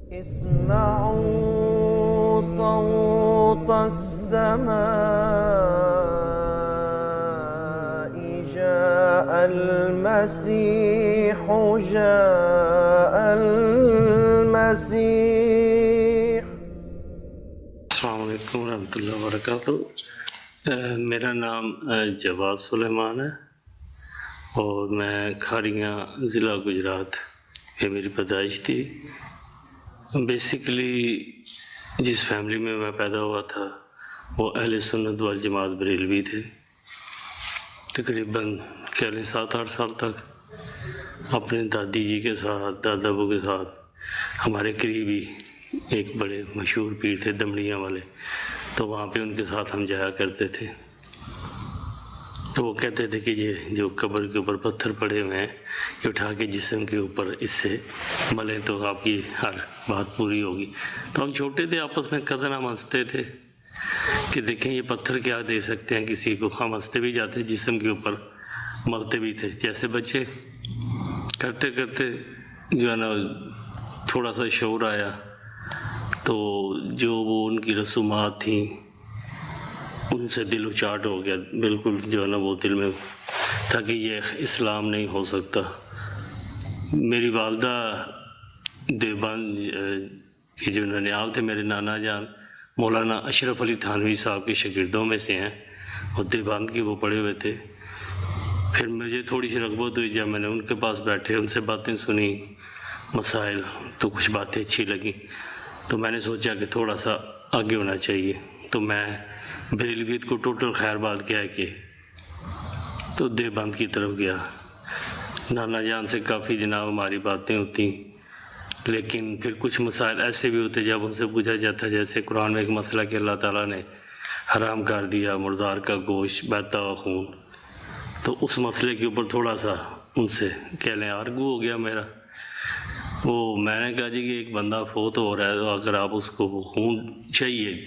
اسمعوا صوت السماء جاء المسيح جاء المسيح. السلام علیکم ورحمۃ اللہ وبرکاتہ. میرا نام جواد سلیمان ہے اور میں کھاریاں ضلع گجرات میں میری پیدائش تھی. بیسیکلی جس فیملی میں میں پیدا ہوا تھا وہ اہل سنت والجماعت بریلوی تھے. تقریباً 7-8 سال تک اپنے دادی جی کے ساتھ دادا ابو کے ساتھ ہمارے قریبی ایک بڑے مشہور پیر تھے دمڑیاں والے، تو وہاں پہ ان کے ساتھ ہم جایا کرتے تھے. تو وہ کہتے تھے کہ یہ جو قبر کے اوپر پتھر پڑے ہوئے ہیں یہ اٹھا کے جسم کے اوپر اس سے ملیں تو آپ کی ہر بات پوری ہوگی. تو ہم چھوٹے تھے، آپس میں کزن ہم ہنستے تھے کہ دیکھیں یہ پتھر کیا دے سکتے ہیں کسی کو. ہم ہنستے بھی جاتے جسم کے اوپر ملتے بھی تھے. جیسے بچے کرتے کرتے جو ہے نا تھوڑا سا شعور آیا تو جو وہ ان کی رسومات تھیں ان سے دل اچاٹ ہو گیا بالکل. جو ہے نا وہ دل میں تھا کہ یہ اسلام نہیں ہو سکتا. میری والدہ دیوبند کی جو ننیال تھے میرے نانا جان مولانا اشرف علی تھانوی صاحب کے شاگردوں میں سے ہیں، وہ دیوبند کی وہ پڑھے ہوئے تھے. پھر مجھے تھوڑی سی رغبت ہوئی جب میں نے ان کے پاس بیٹھے ان سے باتیں سنی مسائل تو کچھ باتیں اچھی لگیں تو میں نے سوچا کہ تھوڑا سا آگے ہونا چاہیے. تو میں بریلویت کو ٹوٹل خیر بات کیا کہ تو دیوبند کی طرف گیا. نانا جان سے کافی جناب ہماری باتیں ہوتی، لیکن پھر کچھ مسائل ایسے بھی ہوتے جب ان سے پوچھا جاتا جیسے قرآن میں ایک مسئلہ کہ اللہ تعالیٰ نے حرام کر دیا مردار کا گوشت بہتا ہوا خون، تو اس مسئلے کے اوپر تھوڑا سا ان سے کہہ لیں آرگو ہو گیا میرا. وہ میں نے کہا جی کہ ایک بندہ فوت ہو رہا ہے تو اگر آپ اس کو وہ خون چاہیے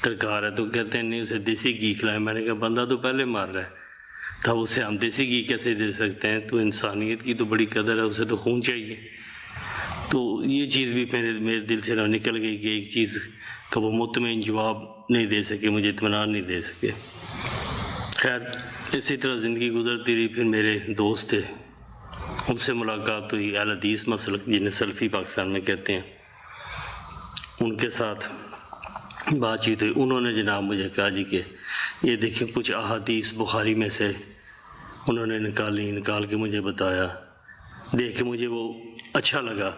درکار ہے تو کہتے ہیں نہیں اسے دیسی گھی کھلائیں. میں نے کہا بندہ تو پہلے مار رہا ہے تب اسے ہم دیسی گھی کیسے دے سکتے ہیں؟ تو انسانیت کی تو بڑی قدر ہے، اسے تو خون چاہیے. تو یہ چیز بھی میرے دل سے نہ نکل گئی کہ ایک چیز کا وہ مطمئن جواب نہیں دے سکے، مجھے اطمینان نہیں دے سکے. خیر اسی طرح زندگی گزرتی رہی. پھر میرے دوست تھے ان سے ملاقات ہوئی، اہل حدیث مسلک جنہیں سلفی پاکستان میں کہتے ہیں، ان کے ساتھ بات چیت ہوئی. انہوں نے جناب مجھے کہا جی کہ یہ دیکھیں کچھ احادیث بخاری میں سے انہوں نے نکال کے مجھے بتایا. دیکھ کے مجھے وہ اچھا لگا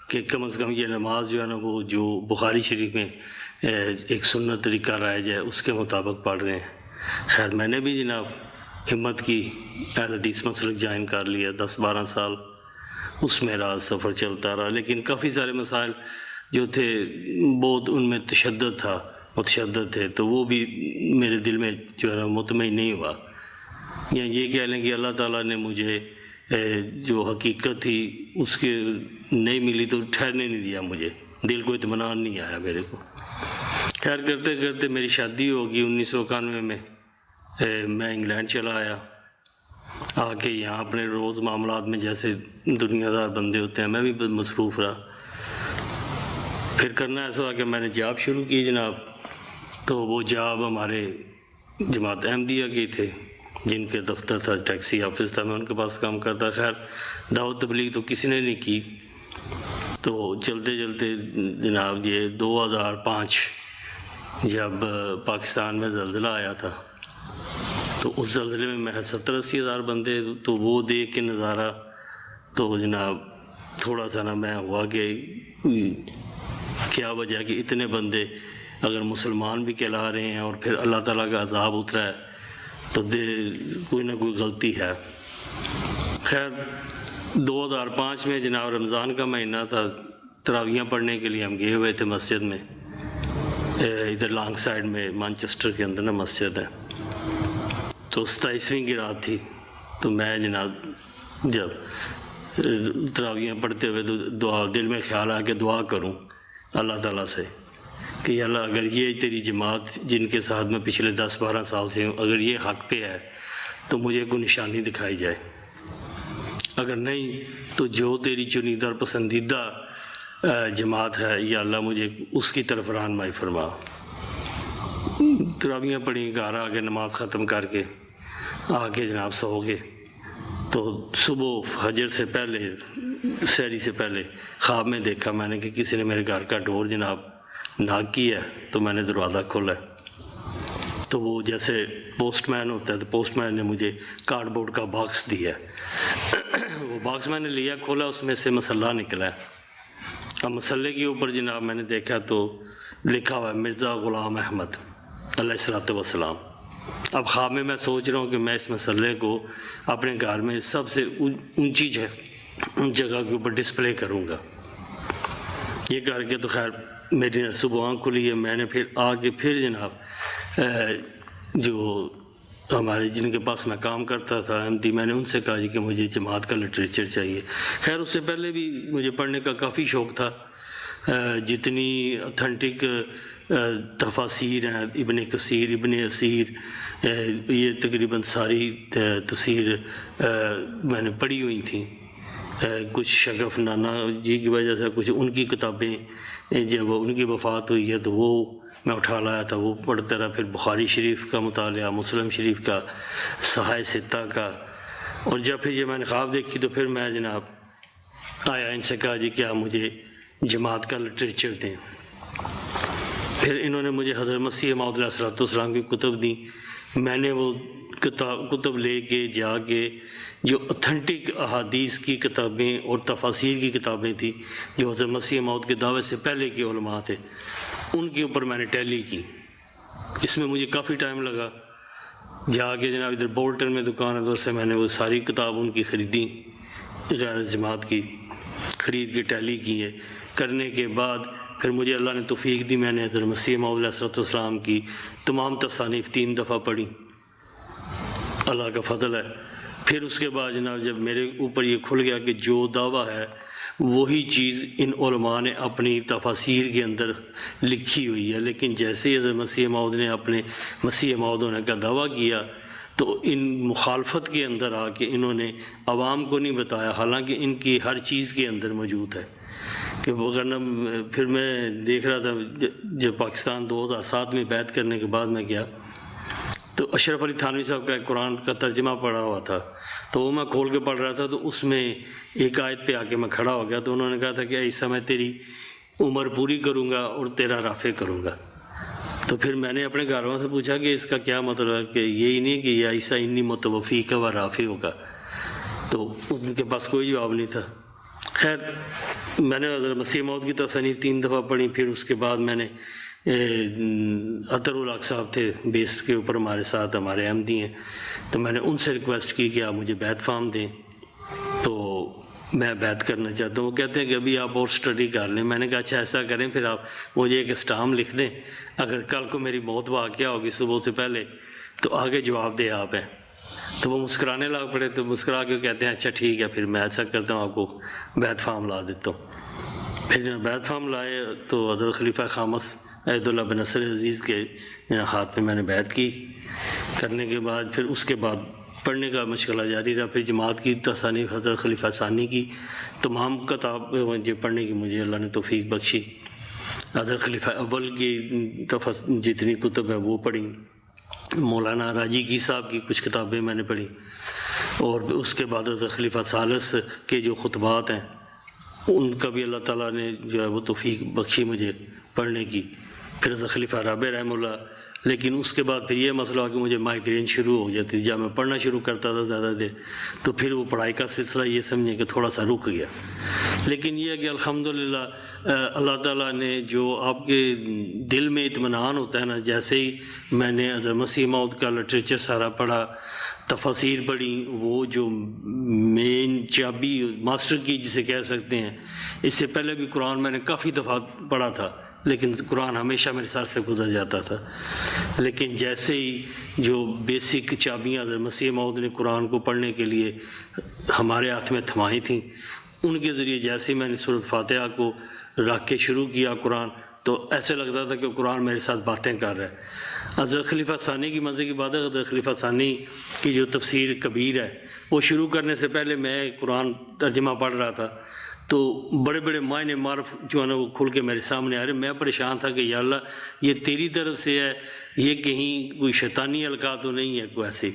کہ کم از کم یہ نماز جو ہے نا وہ جو بخاری شریف میں ایک سنت طریقہ رائج ہے اس کے مطابق پڑھ رہے ہیں. خیر میں نے بھی جناب ہمت کی، اہل حدیث مسلک جوائن کر لیا. 10-12 سال اس میں راز سفر چلتا رہا، لیکن کافی سارے مسائل جو تھے بہت ان میں متشدد تھے تو وہ بھی میرے دل میں جو ہے نا مطمئن نہیں ہوا. یا یہ کہہ لیں کہ اللہ تعالیٰ نے مجھے جو حقیقت تھی اس کے نہیں ملی تو ٹھہرنے نہیں دیا، مجھے دل کو اطمینان نہیں آیا میرے کو. خیر کرتے کرتے میری شادی ہوگی 1991 میں. میں انگلینڈ چلا آیا، آ کے یہاں اپنے روز معاملات میں جیسے دنیا دار بندے ہوتے ہیں میں بھی مصروف رہا. پھر کرنا ایسا ہوا کہ میں نے جاب شروع کی جناب. تو وہ جاب ہمارے جماعت احمدیہ کی تھے جن کے دفتر تھا، ٹیکسی آفس تھا، میں ان کے پاس کام کرتا. خیر دعوت تبلیغ تو کسی نے نہیں کی. تو چلتے چلتے جناب یہ 2005 جب پاکستان میں زلزلہ آیا تھا تو اس زلزلے میں محض 70-80 ہزار بندے، تو وہ دیکھ کے نظارہ تو جناب تھوڑا سا نا میں ہوا کہ کیا وجہ کہ اتنے بندے اگر مسلمان بھی کہلا رہے ہیں اور پھر اللہ تعالیٰ کا عذاب اترا ہے تو کوئی نہ کوئی غلطی ہے. خیر 2005 میں جناب رمضان کا مہینہ تھا، تراویحیں پڑھنے کے لیے ہم گئے ہوئے تھے مسجد میں، ادھر لانگ سائڈ میں مانچسٹر کے اندر نا مسجد ہے. تو 27ویں کی رات تھی. تو میں جناب جب تراویحیں پڑھتے ہوئے تو دعا دل میں خیال آیا کہ دعا کروں اللہ تعالیٰ سے کہ یا اللہ اگر یہ تیری جماعت جن کے ساتھ میں پچھلے 10-12 سال سے ہوں اگر یہ حق پہ ہے تو مجھے کوئی نشانی دکھائی جائے، اگر نہیں تو جو تیری چنیدہ اور پسندیدہ جماعت ہے، یا اللہ مجھے اس کی طرف رہنمائی فرما۔ تراویحیں پڑھی، گھر آ کے نماز ختم کر کے آ کے جناب سو گئے، تو صبح فجر سے پہلے، سحری سے پہلے خواب میں دیکھا میں نے کہ کسی نے میرے گھر کا ڈور جناب ناک کیا ہے، تو میں نے دروازہ کھولا ہے، تو وہ جیسے پوسٹ مین ہوتا ہے تو پوسٹ مین نے مجھے کارڈ بورڈ کا باکس دیا ہے۔ وہ باکس میں نے لیا، کھولا، اس میں سے مسلح نکلا ہے۔ اب مسلح کے اوپر جناب میں نے دیکھا تو لکھا ہوا ہے مرزا غلام احمد علیہ الصلوۃ والسلام۔ اب خواب میں سوچ رہا ہوں کہ میں اس مسلح کو اپنے گھر میں سب سے اونچی جگہ کے اوپر ڈسپلے کروں گا۔ یہ کر کے تو خیر میری صبح آنکھ کھلی ہے، میں نے پھر آ کے پھر جناب جو ہمارے جن کے پاس میں کام کرتا تھا احمدی، میں نے ان سے کہا جی کہ مجھے جماعت کا لٹریچر چاہیے۔ خیر اس سے پہلے بھی مجھے پڑھنے کا کافی شوق تھا، جتنی اتھینٹک تفاسیر ہیں، ابن کثیر، ابن اسیر، یہ تقریباً ساری تفسیر میں نے پڑھی ہوئی تھیں۔ کچھ شگف نانا جی کی وجہ سے کچھ ان کی کتابیں، جب ان کی وفات ہوئی ہے تو وہ میں اٹھا لایا تھا، وہ پڑھتا رہا۔ پھر بخاری شریف کا مطالعہ، مسلم شریف کا، صحائح ستہ کا، اور جب پھر یہ میں نے خواب دیکھی تو پھر میں جناب آیا، ان سے کہا جی کیا مجھے جماعت کا لٹریچر دیں۔ پھر انہوں نے مجھے حضرت مسیح موعود علیہ الصلوۃ والسلام کی کتب دیں۔ میں نے وہ کتب لے کے جا کے جو اتھینٹک احادیث کی کتابیں اور تفاسیر کی کتابیں تھیں جو حضرت مسیح موعود کے دعوے سے پہلے کے علماء تھے، ان کے اوپر میں نے ٹیلی کی۔ اس میں مجھے کافی ٹائم لگا، جا کے جناب ادھر بولٹن میں دکان ہے تو اس سے میں نے وہ ساری کتاب ان کی خریدی، غیر جماعت کی خرید کے ٹیلی کی ہے۔ کرنے کے بعد پھر مجھے اللہ نے توفیق دی، میں نے حضرت مسیح موعود علیہ الصلوۃ والسلام کی تمام تصانیف 3 دفعہ پڑھی، اللہ کا فضل ہے۔ پھر اس کے بعد جناب جب میرے اوپر یہ کھل گیا کہ جو دعویٰ ہے وہی چیز ان علماء نے اپنی تفاسیر کے اندر لکھی ہوئی ہے، لیکن جیسے ہی حضرت مسیح موعود نے اپنے مسیح موعود ہونے کا دعویٰ کیا تو ان مخالفت کے اندر آ کے انہوں نے عوام کو نہیں بتایا، حالانکہ ان کی ہر چیز کے اندر موجود ہے۔ کہ وغیرہ پھر میں دیکھ رہا تھا جب پاکستان 2007 میں بیعت کرنے کے بعد میں گیا تو اشرف علی تھانوی صاحب کا ایک قرآن کا ترجمہ پڑھا ہوا تھا، تو وہ میں کھول کے پڑھ رہا تھا، تو اس میں ایک آیت پہ آ کے میں کھڑا ہو گیا، تو انہوں نے کہا تھا کہ عیسیٰ میں تیری عمر پوری کروں گا اور تیرا رافع کروں گا۔ تو پھر میں نے اپنے گھر والوں سے پوچھا کہ اس کا کیا مطلب ہے، کہ یہی نہیں کہ یہ عیسیٰ انی متوفیک و رافع ہوگا، تو ان کے پاس کوئی جواب نہیں تھا۔ خیر میں نے حضرت مسیح موعود کی تصانیف 3 دفعہ پڑھی، پھر اس کے بعد میں نے عطر الحق صاحب تھے بیس کے اوپر ہمارے ساتھ، ہمارے احمدی ہیں، تو میں نے ان سے ریکویسٹ کی کہ آپ مجھے بیعت فارم دیں، تو میں بیعت کرنا چاہتا ہوں۔ وہ کہتے ہیں کہ ابھی آپ اور اسٹڈی کر لیں۔ میں نے کہا اچھا ایسا کریں، پھر آپ مجھے ایک اسٹامپ لکھ دیں، اگر کل کو میری موت واقعہ ہوگی صبح سے پہلے تو آگے جواب دے آپ ہیں۔ تو وہ مسکرانے لگ پڑے، تو مسکرا کے کہتے ہیں اچھا ٹھیک ہے، پھر میں ایسا کرتا ہوں آپ کو بیعت فارم لا دیتا ہوں۔ پھر جب بیعت فارم لائے تو حضرت خلیفہ خامس عید اللہ بن نصر عزیز کے ہاتھ میں میں نے بیعت کی۔ کرنے کے بعد پھر اس کے بعد پڑھنے کا مشغلہ جاری رہا۔ پھر جماعت کی تصانیف حضرت خلیفہ ثانی کی تمام کتابیں پڑھنے کی مجھے اللہ نے توفیق بخشی۔ حضرت خلیفہ اول کی جتنی کتب ہیں وہ پڑھی، مولانا راجی کی صاحب کی کچھ کتابیں میں نے پڑھی، اور اس کے بعد حضرت خلیفہ ثالث کے جو خطبات ہیں ان کا بھی اللہ تعالیٰ نے جو ہے وہ توفیق بخشی مجھے پڑھنے کی۔ پھر حضرت خلیفہ رابع رحمہ اللہ، لیکن اس کے بعد پھر یہ مسئلہ ہوا کہ مجھے مائگرین شروع ہو جاتی تھی، جب میں پڑھنا شروع کرتا تھا زیادہ دیر تو پھر وہ پڑھائی کا سلسلہ یہ سمجھیں کہ تھوڑا سا رک گیا۔ لیکن یہ ہے کہ الحمدللہ اللہ تعالیٰ نے جو آپ کے دل میں اطمینان ہوتا ہے نا، جیسے ہی میں نے حضرت مسیح موعود کا لٹریچر سارا پڑھا، تفاسیر پڑھی، وہ جو مین چابی ماسٹر کی جسے کہہ سکتے ہیں، اس سے پہلے بھی قرآن میں نے کافی دفعہ پڑھا تھا لیکن قرآن ہمیشہ میرے سر سے گزر جاتا تھا، لیکن جیسے ہی جو بیسک چابیاں حضرت مسیح موعود نے قرآن کو پڑھنے کے لیے ہمارے ہاتھ میں تھمائی تھیں، ان کے ذریعے جیسے ہی میں نے سورۃ فاتحہ کو رکھ کے شروع کیا قرآن، تو ایسے لگتا تھا کہ قرآن میرے ساتھ باتیں کر رہا ہے۔ حضرت خلیفہ ثانی کی مزے کی بات ہے، حضرت خلیفہ ثانی کی جو تفسیر کبیر ہے وہ شروع کرنے سے پہلے میں قرآن ترجمہ پڑھ رہا تھا، تو بڑے بڑے معنی معرف جو ہے نا وہ کھل کے میرے سامنے آ رہے. میں پریشان تھا کہ یا اللہ یہ تیری طرف سے ہے، یہ کہیں کوئی شیطانی القاء تو نہیں ہے کوئی ایسی.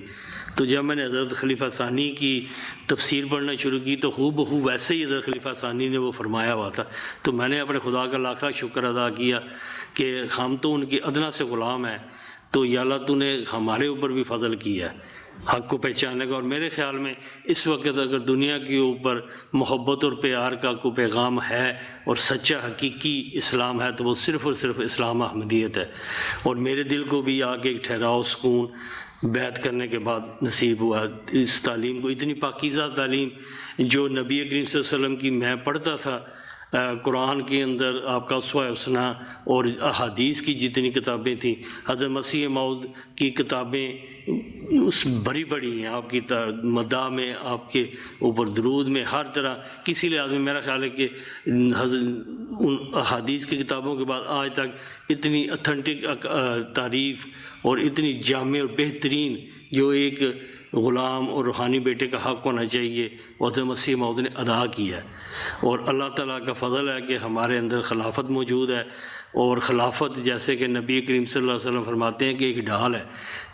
تو جب میں نے حضرت خلیفہ ثانی کی تفسیر پڑھنا شروع کی تو ہو بہو ویسے ہی حضرت خلیفہ ثانی نے وہ فرمایا ہوا تھا. تو میں نے اپنے خدا کا لاکھ لاکھ شکر ادا کیا کہ ہم تو ان کی ادنا سے غلام ہیں، تو یا اللہ تو نے ہمارے اوپر بھی فضل کیا ہے حق کو پہچاننے کا. اور میرے خیال میں اس وقت اگر دنیا کے اوپر محبت اور پیار کا کوئی پیغام ہے اور سچا حقیقی اسلام ہے تو وہ صرف اور صرف اسلام احمدیت ہے. اور میرے دل کو بھی آگے ایک ٹھہراؤ سکون بیعت کرنے کے بعد نصیب ہوا. اس تعلیم کو، اتنی پاکیزہ تعلیم جو نبی کریم صلی اللہ علیہ وسلم کی میں پڑھتا تھا قرآن کے اندر، آپ کا اسوہ حسنہ اور احادیث کی جتنی کتابیں تھیں، حضرت مسیح موعود کی کتابیں اس بڑی بڑی ہیں، آپ کی مداح میں، آپ کے اوپر درود میں، ہر طرح کسی لحاظ میں میرا خیال ہے کہ ان احادیث کی کتابوں کے بعد آج تک اتنی اتھینٹک تعریف اور اتنی جامع اور بہترین جو ایک غلام اور روحانی بیٹے کا حق ہونا چاہیے وہ حضرت مسیح موعود نے ادا کیا ہے. اور اللہ تعالیٰ کا فضل ہے کہ ہمارے اندر خلافت موجود ہے. اور خلافت جیسے کہ نبی کریم صلی اللہ علیہ وسلم فرماتے ہیں کہ ایک ڈھال ہے،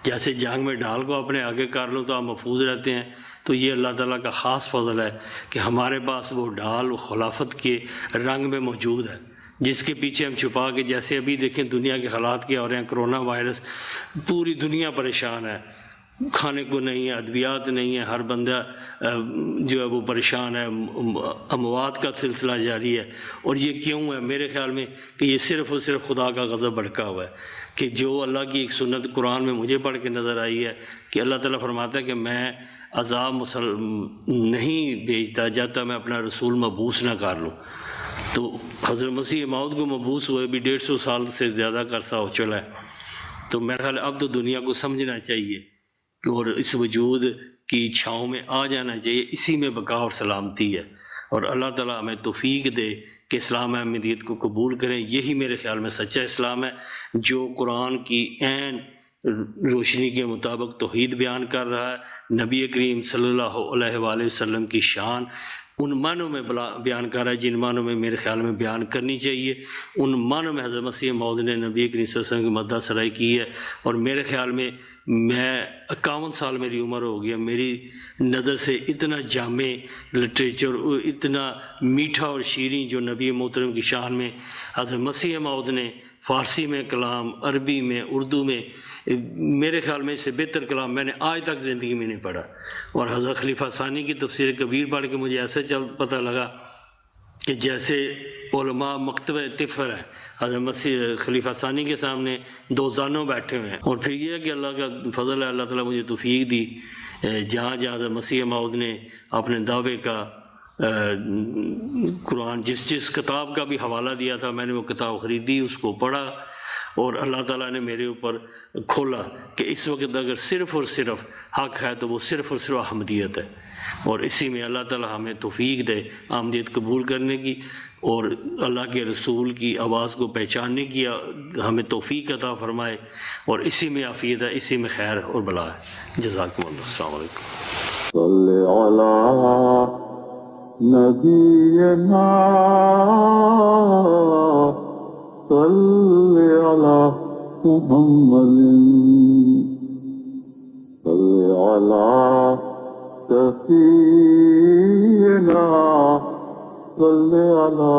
جیسے جنگ میں ڈھال کو اپنے آگے کر لو تو آپ محفوظ رہتے ہیں، تو یہ اللہ تعالیٰ کا خاص فضل ہے کہ ہمارے پاس وہ ڈھال خلافت کے رنگ میں موجود ہے، جس کے پیچھے ہم چھپا کے، جیسے ابھی دیکھیں دنیا کے حالات کیا ہو رہے ہیں، کرونا وائرس، پوری دنیا پریشان ہے، کھانے کو نہیں ہے، ادویات نہیں ہے، ہر بندہ جو ہے وہ پریشان ہے، اموات کا سلسلہ جاری ہے. اور یہ کیوں ہے؟ میرے خیال میں کہ یہ صرف اور صرف خدا کا غضب بھڑکا ہوا ہے کہ جو اللہ کی ایک سنت قرآن میں مجھے پڑھ کے نظر آئی ہے کہ اللہ تعالیٰ فرماتا ہے کہ میں عذاب نہیں بھیجتا جب تک میں اپنا رسول مبعوث نہ کر لوں. تو حضرت مسیح موعود کو مبعوث ہوئے بھی 150 سال سے زیادہ عرصہ ہو چلا ہے. تو میرا خیال ہے اب تو دنیا کو سمجھنا چاہیے اور اس وجود کی چھاؤں میں آ جانا چاہیے، اسی میں بقا اور سلامتی ہے. اور اللہ تعالیٰ ہمیں توفیق دے کہ اسلام احمدیت کو قبول کریں. یہی میرے خیال میں سچا اسلام ہے جو قرآن کی عین روشنی کے مطابق توحید بیان کر رہا ہے، نبی کریم صلی اللہ علیہ وآلہ وسلم کی شان ان معنوں میں بیان کر رہا ہے جن معنوں میں میرے خیال میں بیان کرنی چاہیے. ان معنوں میں حضرت مسیح موعود نے نبی کریم صلی اللہ علیہ وسلم کی مدح سرائی کی ہے. اور میرے خیال میں 51 سال میری عمر ہو گیا، میری نظر سے اتنا جامع لٹریچر، اتنا میٹھا اور شیریں جو نبی محترم کی شان میں حضرت مسیح موعود نے فارسی میں کلام، عربی میں، اردو میں، میرے خیال میں اس سے بہتر کلام میں نے آج تک زندگی میں نہیں پڑھا. اور حضرت خلیفہ ثانی کی تفسیر کبیر پڑھ کے مجھے ایسے پتہ لگا کہ جیسے علماء مکتبہ طفر ہے، حضرت مسیح خلیفہ ثانی کے سامنے 2 زانوں بیٹھے ہوئے ہیں. اور پھر یہ ہے کہ اللہ کا فضل ہے، اللہ تعالیٰ مجھے توفیق دی جہاں جہاں حضرت مسیح موعود نے اپنے دعوے کا قرآن جس کتاب کا بھی حوالہ دیا تھا میں نے وہ کتاب خریدی، اس کو پڑھا، اور اللہ تعالیٰ نے میرے اوپر کھولا کہ اس وقت اگر صرف اور صرف حق ہے تو وہ صرف اور صرف احمدیت ہے. اور اسی میں اللہ تعالیٰ ہمیں توفیق دے احمدیت قبول کرنے کی اور اللہ کے رسول کی آواز کو پہچاننے کی ہمیں توفیق عطا فرمائے. اور اسی میں عافیت ہے، اسی میں خیر اور بلا ہے. جزاکم اللہ. السلام علیکم. صلی علی نبینا صلی علی محمد صلی علی سفینا صلی علی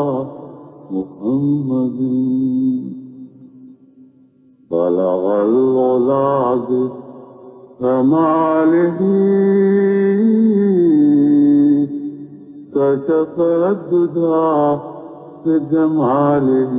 محمد بلغ العلا بکمالہ كشف الدجى بجماله